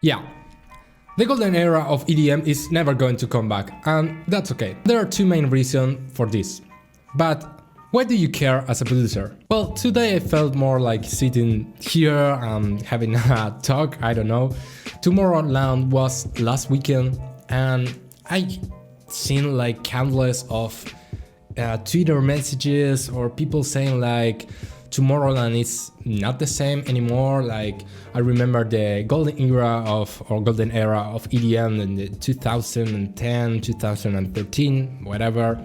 Yeah, the golden era of EDM is never going to come back, and that's okay. There are two main reasons for this. But why do you care as a producer? Well, today I felt more like sitting here and having a talk, I don't know. Tomorrowland was last weekend, and I seen like countless of Twitter messages or people saying like Tomorrowland is not the same anymore. Like I remember the golden era of EDM in the 2010, 2013, whatever.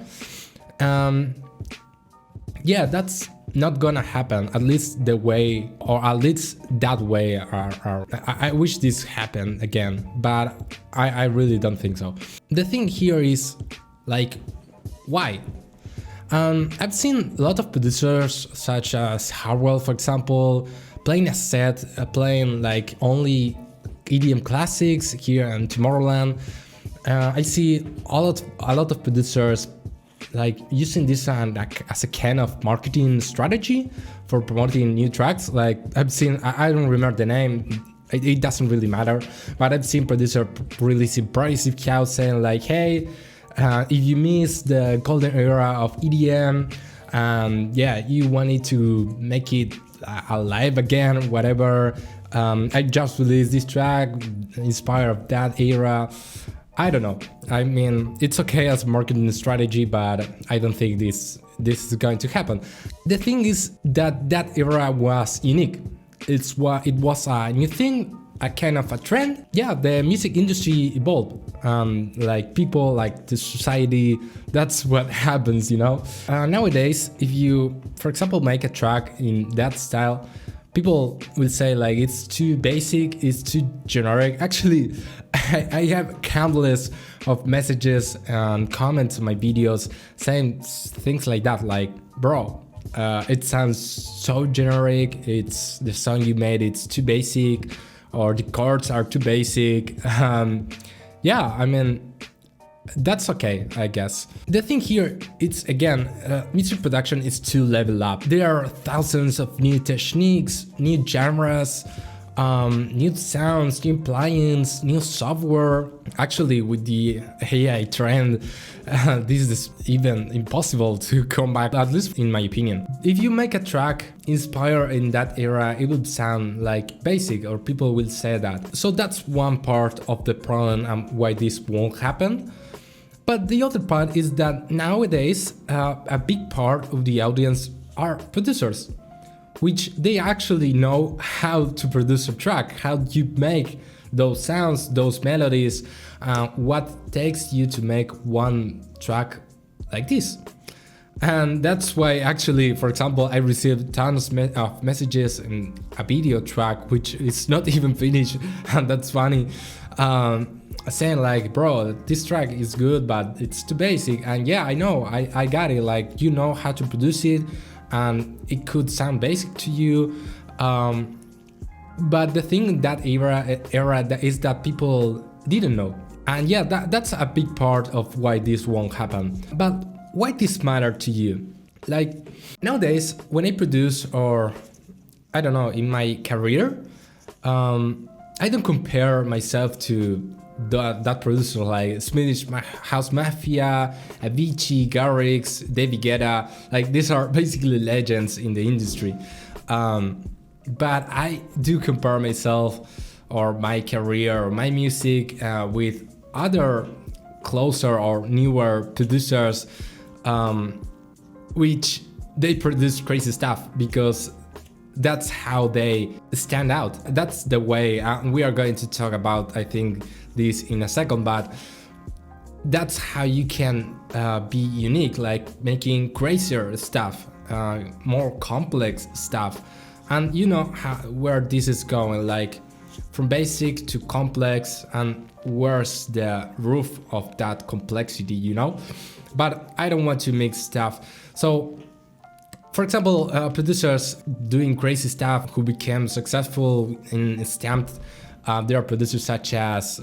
Yeah, that's not gonna happen. At least the way, or at least that way. I wish this happened again, but I really don't think so. The thing here is like, why? I've seen a lot of producers such as Harwell, for example, playing a set, playing like only EDM classics here in Tomorrowland. I see a lot of producers like using this as a kind of marketing strategy for promoting new tracks. Like I've seen, I don't remember the name, it doesn't really matter, but I've seen producers releasing Progressive Chaos saying like, hey, if you miss the golden era of EDM, yeah, you wanted to make it alive again, whatever. I just released this track inspired of that era. I don't know. I mean, it's okay as a marketing strategy, but I don't think this is going to happen. The thing is that era was unique. It was a new thing, a kind of a trend. Yeah, the music industry evolved. Like people, like the society, that's what happens, you know. Nowadays, if you, for example, make a track in that style, people will say like it's too basic, it's too generic. Actually, I have countless of messages and comments on my videos saying things like that, like, bro, it sounds so generic, it's the song you made, it's too basic, or the chords are too basic. Yeah, I mean, that's okay, I guess. The thing here, it's again, music production is to level up. There are thousands of new techniques, new genres, new sounds, new plugins, new software. Actually, with the AI trend, this is even impossible to come back, at least in my opinion. If you make a track inspired in that era, it would sound like basic, or people will say that. So that's one part of the problem and why this won't happen. But the other part is that nowadays, a big part of the audience are producers, which they actually know how to produce a track, how you make those sounds, those melodies, what takes you to make one track like this. And that's why actually, for example, I received tons of messages in a video track, which is not even finished, and that's funny. Saying like, bro, this track is good, but it's too basic. And yeah, I know, I got it, like, you know how to produce it, and it could sound basic to you, but the thing in that era is that people didn't know. And yeah, that's a big part of why this won't happen. But why this matter to you? Like nowadays, when I produce, or I don't know, in my career, I don't compare myself to that producer like Swedish House Mafia, Avicii, Garrix, David Guetta. Like these are basically legends in the industry. But I do compare myself or my career or my music with other closer or newer producers, which they produce crazy stuff because that's how they stand out. That's the way we are going to talk about, I think, this in a second, but that's how you can be unique, like making crazier stuff, more complex stuff. And you know where this is going, like from basic to complex, and where's the roof of that complexity, you know? But I don't want to mix stuff. So for example, producers doing crazy stuff who became successful in Stamped, there are producers such as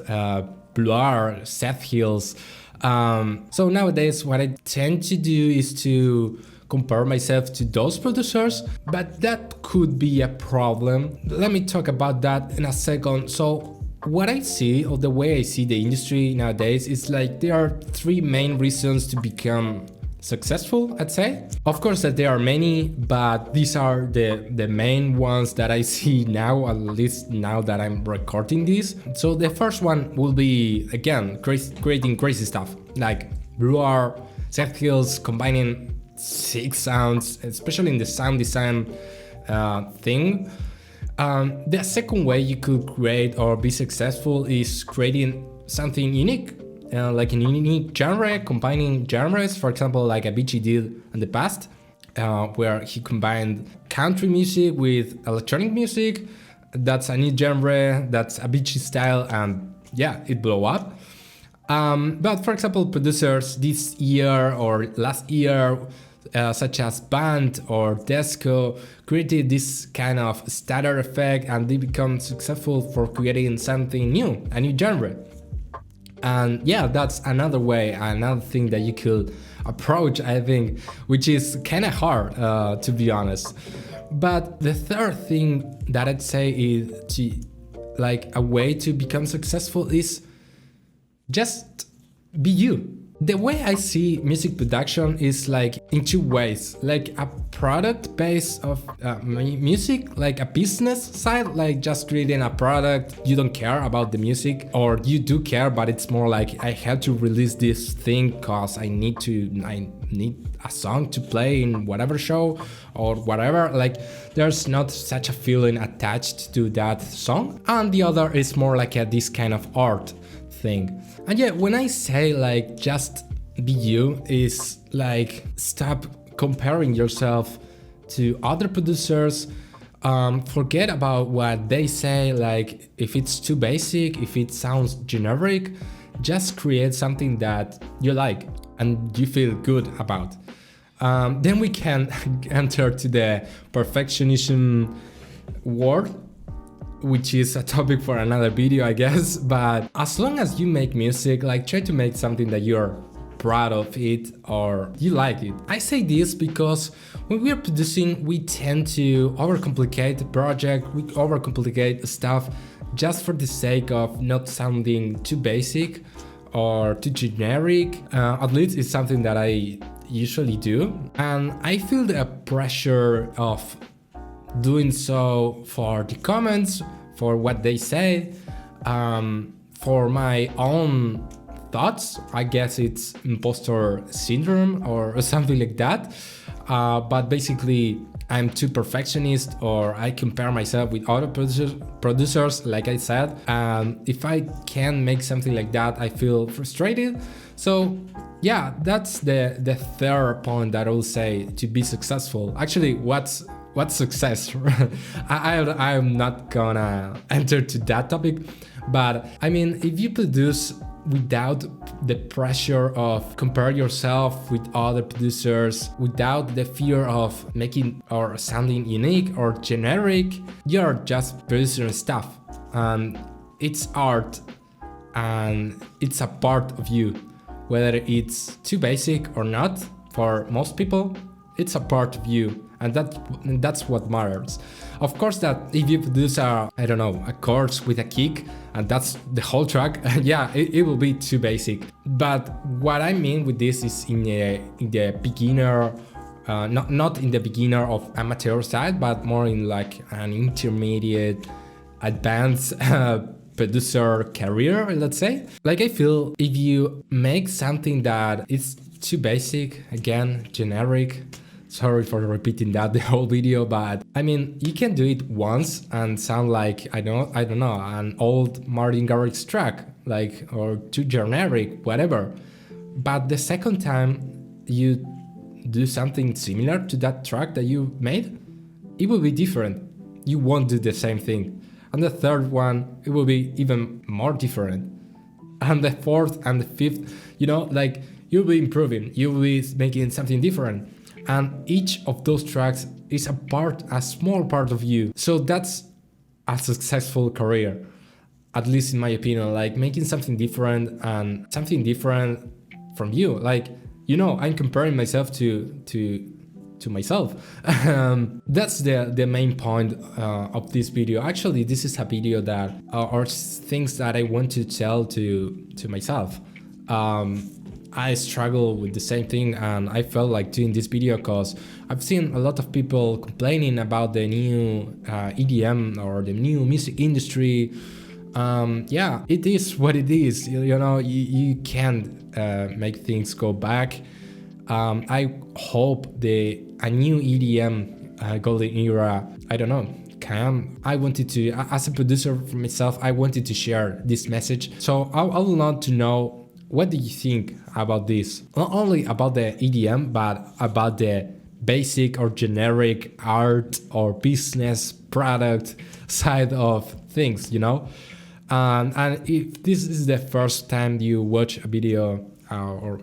Blur, Seth Hills. So nowadays what I tend to do is to compare myself to those producers, but that could be a problem. Let me talk about that in a second. So what I see, or the way I see the industry nowadays, is like there are three main reasons to become successful, I'd say. Of course that there are many, but these are the main ones that I see now, at least now that I'm recording this. So the first one will be, again, creating crazy stuff, like raw set hills, combining sick sounds, especially in the sound design thing. The second way you could create or be successful is creating something unique, like a unique genre, combining genres. For example, like Avicii did in the past, where he combined country music with electronic music. That's a new genre, that's Avicii style, and yeah, it blew up. But for example, producers this year or last year, such as Band or Desco, created this kind of stutter effect, and they become successful for creating something new, a new genre. And yeah, that's another way, another thing that you could approach, I think, which is kind of hard, to be honest. But the third thing that I'd say is like a way to become successful is just be you. The way I see music production is like in two ways, like a product base of music, like a business side, like just creating a product. You don't care about the music, or you do care, but it's more like I have to release this thing because I need a song to play in whatever show or whatever. Like there's not such a feeling attached to that song. And the other is more like this kind of art thing. And yeah, when I say like just be you, is like stop comparing yourself to other producers, forget about what they say, like if it's too basic, if it sounds generic, just create something that you like and you feel good about. Then we can enter to the perfectionism world, which is a topic for another video, I guess. But as long as you make music, like try to make something that you're proud of it or you like it. I say this because when we are producing, we tend to overcomplicate the project, we overcomplicate stuff just for the sake of not sounding too basic or too generic. At least it's something that I usually do. And I feel the pressure of doing so for the comments, for what they say, for my own thoughts. I guess it's imposter syndrome or something like that. But basically, I'm too perfectionist, or I compare myself with other producers, like I said. If I can make something like that, I feel frustrated. So yeah, that's the third point that I will say to be successful. Actually, what's success? I'm not gonna enter to that topic, but I mean, if you produce without the pressure of compare yourself with other producers, without the fear of making or sounding unique or generic, you're just producing stuff, and it's art, and it's a part of you, whether it's too basic or not. For most people, it's a part of you, and that's what matters. Of course, that if you produce a chorus with a kick, and that's the whole track, yeah, it will be too basic. But what I mean with this is in the beginner, not in the beginner of amateur side, but more in like an intermediate, advanced producer career, let's say. Like I feel if you make something that is too basic, again, generic, sorry for repeating that the whole video, but I mean, you can do it once and sound like, I don't know, an old Martin Garrix track, like, or too generic, whatever. But the second time you do something similar to that track that you made, it will be different. You won't do the same thing. And the third one, it will be even more different. And the fourth and the fifth, like you'll be improving, you'll be making something different. And each of those tracks is a small part of you. So that's a successful career, at least in my opinion, like making something different and something different from you. Like, I'm comparing myself to to myself. That's the main point of this video. Actually, this is a video that are things that I want to tell to myself. I struggle with the same thing, and I felt like doing this video because I've seen a lot of people complaining about the new EDM or the new music industry. Yeah, it is what it is. You know, you can't make things go back. I hope a new EDM golden era, I don't know, come. I wanted to, as a producer for myself, I wanted to share this message. So I would love to know, what do you think about this? Not only about the EDM, but about the basic or generic art or business product side of things, you know? And if this is the first time you watch a video or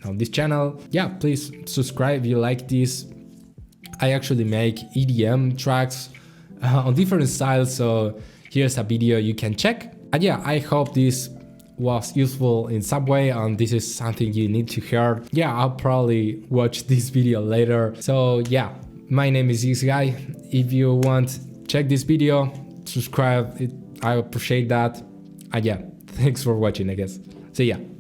on this channel, yeah, please subscribe if you like this. I actually make EDM tracks on different styles, so here's a video you can check. And yeah, I hope this was useful in some way, and this is something you need to hear. Yeah, I'll probably watch this video later. So yeah, my name is this guy. If you want, check this video, subscribe. I appreciate that. And yeah, thanks for watching, I guess. See ya.